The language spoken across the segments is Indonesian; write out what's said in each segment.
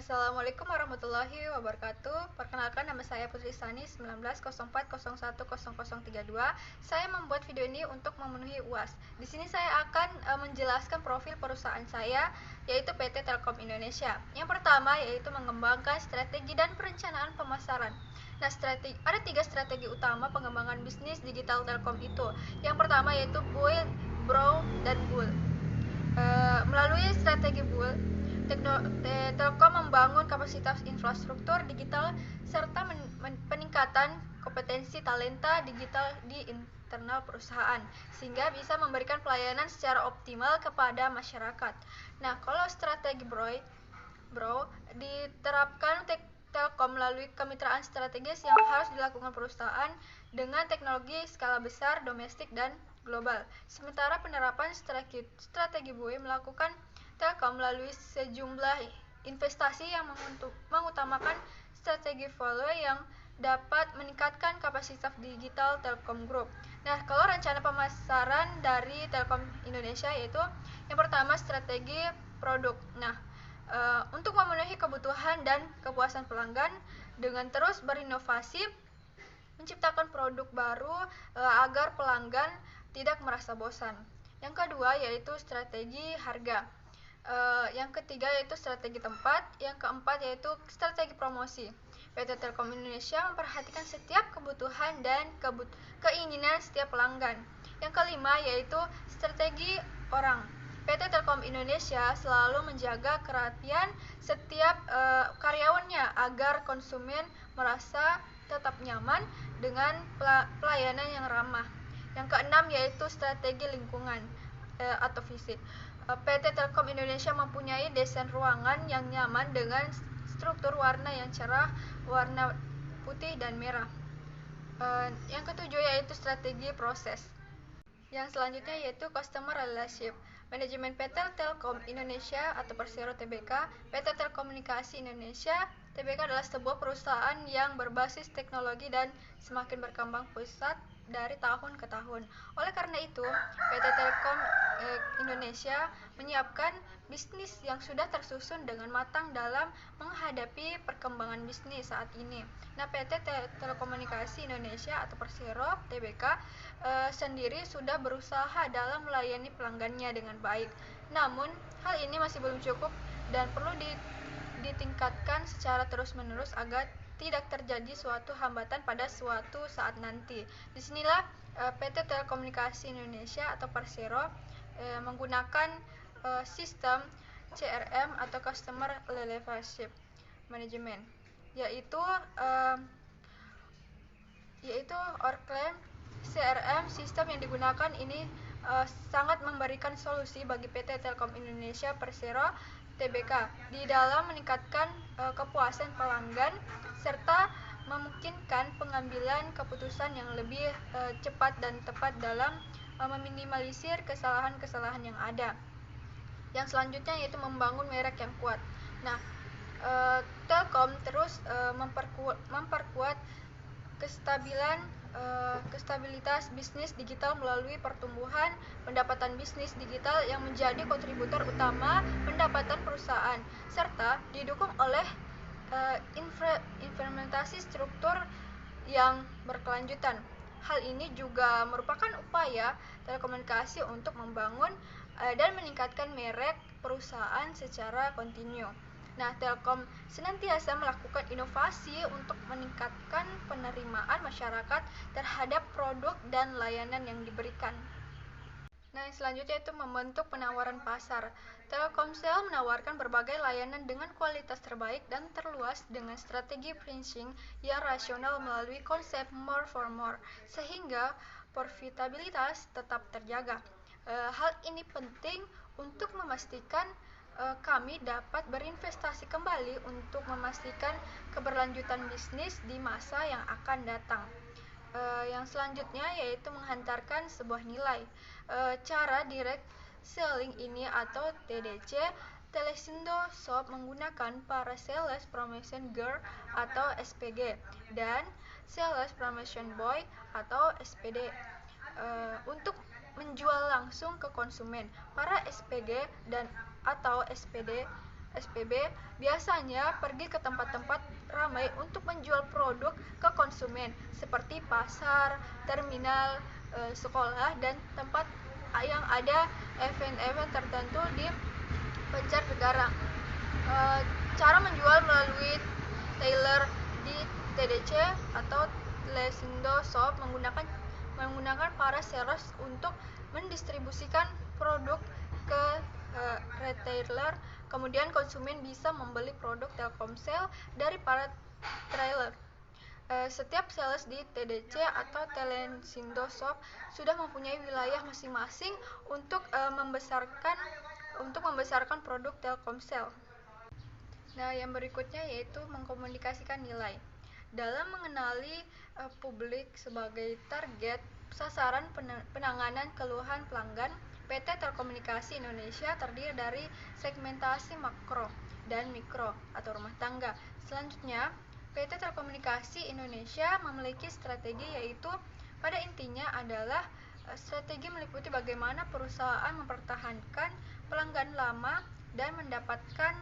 Assalamualaikum warahmatullahi wabarakatuh. Perkenalkan, nama saya Putri Sani 1904010032. Saya membuat video ini untuk memenuhi UAS. Di sini saya akan menjelaskan profil perusahaan saya, yaitu PT Telkom Indonesia. Yang pertama yaitu mengembangkan strategi dan perencanaan pemasaran. Nah, ada 3 strategi utama pengembangan bisnis digital Telkom itu. Yang pertama yaitu build, grow, dan bull. Melalui strategi bull, Telkom membangun kapasitas infrastruktur digital serta peningkatan kompetensi talenta digital di internal perusahaan sehingga bisa memberikan pelayanan secara optimal kepada masyarakat. Nah, kalau strategi Bro diterapkan Telkom melalui kemitraan strategis yang harus dilakukan perusahaan dengan teknologi skala besar domestik dan global. Sementara penerapan strategi BUI melakukan Telkom melalui sejumlah investasi yang mengutamakan strategi value yang dapat meningkatkan kapasitas digital Telkom Group. Nah, kalau rencana pemasaran dari Telkom Indonesia yaitu yang pertama strategi produk. Nah, untuk memenuhi kebutuhan dan kepuasan pelanggan dengan terus berinovasi, menciptakan produk baru agar pelanggan tidak merasa bosan. Yang kedua yaitu strategi harga. Yang ketiga yaitu strategi tempat. Yang keempat yaitu strategi promosi. PT Telkom Indonesia memperhatikan setiap kebutuhan dan keinginan setiap pelanggan. Yang kelima yaitu strategi orang. PT Telkom Indonesia selalu menjaga kerapian setiap karyawannya agar konsumen merasa tetap nyaman dengan pelayanan yang ramah. Yang keenam yaitu strategi lingkungan atau visit. PT Telkom Indonesia mempunyai desain ruangan yang nyaman dengan struktur warna yang cerah, warna putih dan merah. Yang ketujuh yaitu strategi proses. Yang selanjutnya yaitu customer relationship. Manajemen PT Telkom Indonesia atau Persero Tbk. PT Telekomunikasi Indonesia Tbk adalah sebuah perusahaan yang berbasis teknologi dan semakin berkembang pesat dari tahun ke tahun. Oleh karena itu, PT Telkom Indonesia menyiapkan bisnis yang sudah tersusun dengan matang dalam menghadapi perkembangan bisnis saat ini. Nah, PT Telekomunikasi Indonesia atau Persero Tbk sendiri sudah berusaha dalam melayani pelanggannya dengan baik. Namun, hal ini masih belum cukup dan perlu ditingkatkan secara terus-menerus agar tidak terjadi suatu hambatan pada suatu saat nanti. Disinilah PT Telekomunikasi Indonesia atau Persero menggunakan sistem CRM atau Customer Relationship Management, yaitu Orclaim. CRM sistem yang digunakan ini sangat memberikan solusi bagi PT Telkom Indonesia Persero Tbk di dalam meningkatkan kepuasan pelanggan serta memungkinkan pengambilan keputusan yang lebih cepat dan tepat dalam meminimalisir kesalahan-kesalahan yang ada. Yang selanjutnya yaitu membangun merek yang kuat. Nah, Telkom terus memperkuat kestabilitas bisnis digital melalui pertumbuhan pendapatan bisnis digital yang menjadi kontributor utama pendapatan perusahaan serta didukung oleh implementasi struktur yang berkelanjutan. Hal ini juga merupakan upaya telekomunikasi untuk membangun dan meningkatkan merek perusahaan secara kontinu. Nah, Telkom senantiasa melakukan inovasi untuk meningkatkan penerimaan masyarakat terhadap produk dan layanan yang diberikan. Nah, yang selanjutnya itu membentuk penawaran pasar. Telkomsel menawarkan berbagai layanan dengan kualitas terbaik dan terluas dengan strategi pricing yang rasional melalui konsep more for more, sehingga profitabilitas tetap terjaga. Hal ini penting untuk memastikan kami dapat berinvestasi kembali untuk memastikan keberlanjutan bisnis di masa yang akan datang. Yang selanjutnya yaitu menghantarkan sebuah nilai. Cara direct selling ini atau TDC, Telesindo Shop menggunakan para Sales Promotion Girl atau SPG dan Sales Promotion Boy atau SPD untuk menjual langsung ke konsumen. Para SPG dan atau SPD SPB biasanya pergi ke tempat-tempat ramai untuk menjual produk ke konsumen seperti pasar, terminal, sekolah, dan tempat yang ada event-event tertentu di pencar negara. Cara menjual melalui Tailor di TDC atau Lesindo Shop menggunakan para sales untuk mendistribusikan produk ke retailer. Kemudian konsumen bisa membeli produk Telkomsel dari para trailer. Setiap sales di TDC atau Telesindo Shop sudah mempunyai wilayah masing-masing untuk membesarkan produk Telkomsel. Nah, yang berikutnya yaitu mengkomunikasikan nilai. Dalam mengenali publik sebagai target sasaran penanganan keluhan pelanggan, PT Telekomunikasi Indonesia terdiri dari segmentasi makro dan mikro atau rumah tangga. Selanjutnya, PT Telekomunikasi Indonesia memiliki strategi, yaitu pada intinya adalah strategi meliputi bagaimana perusahaan mempertahankan pelanggan lama dan mendapatkan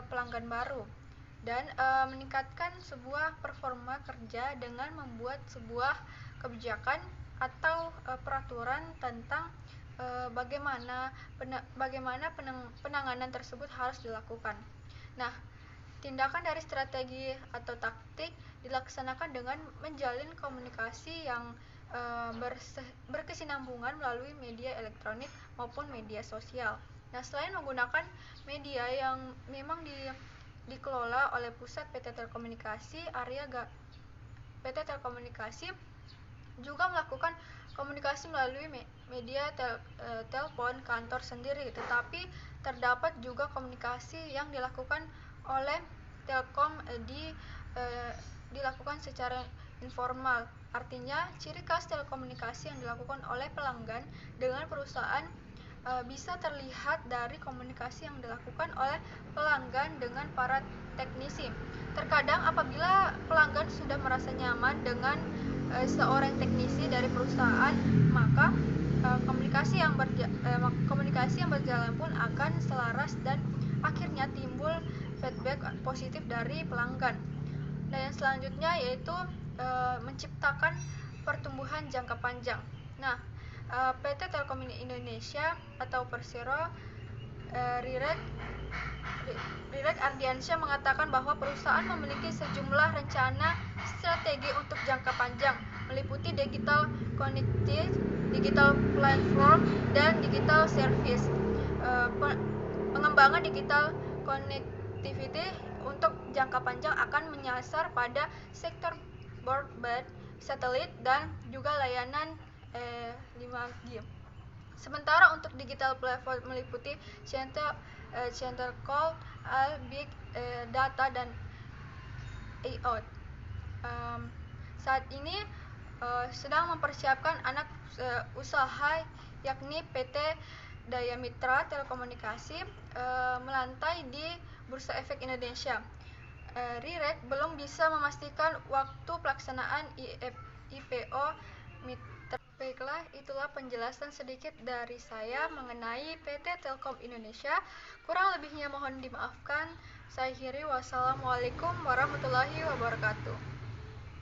pelanggan baru, dan meningkatkan sebuah performa kerja dengan membuat sebuah kebijakan atau peraturan tentang bagaimana penanganan tersebut harus dilakukan. Nah, tindakan dari strategi atau taktik dilaksanakan dengan menjalin komunikasi yang berkesinambungan melalui media elektronik maupun media sosial. Nah, selain menggunakan media yang memang dikelola oleh pusat PT Telekomunikasi, PT Telekomunikasi juga melakukan komunikasi melalui media telepon kantor sendiri, tetapi terdapat juga komunikasi yang dilakukan oleh Telkom dilakukan secara informal. Artinya, ciri khas telekomunikasi yang dilakukan oleh pelanggan dengan perusahaan bisa terlihat dari komunikasi yang dilakukan oleh pelanggan dengan para teknisi. Terkadang apabila pelanggan sudah merasa nyaman dengan seorang teknisi dari perusahaan, maka komunikasi yang berjalan pun akan selaras dan akhirnya timbul feedback positif dari pelanggan. Dan yang selanjutnya yaitu menciptakan pertumbuhan jangka panjang. Nah, PT Telkom Indonesia atau Persero, Rirek Ardiansyah mengatakan bahwa perusahaan memiliki sejumlah rencana strategi untuk jangka panjang, meliputi digital connectivity, digital platform, dan digital service. Pengembangan digital connectivity untuk jangka panjang akan menyasar pada sektor broadband, satelit, dan juga layanan 5G. Sementara untuk digital platform meliputi center call, big data, dan IoT. Saat ini sedang mempersiapkan anak usaha yakni PT Daya Mitra Telekomunikasi melantai di Bursa Efek Indonesia. Rirek belum bisa memastikan waktu pelaksanaan IPO Mitra. Baiklah, itulah penjelasan sedikit dari saya mengenai PT Telkom Indonesia. Kurang lebihnya mohon dimaafkan. Saya akhiri, wassalamualaikum warahmatullahi wabarakatuh.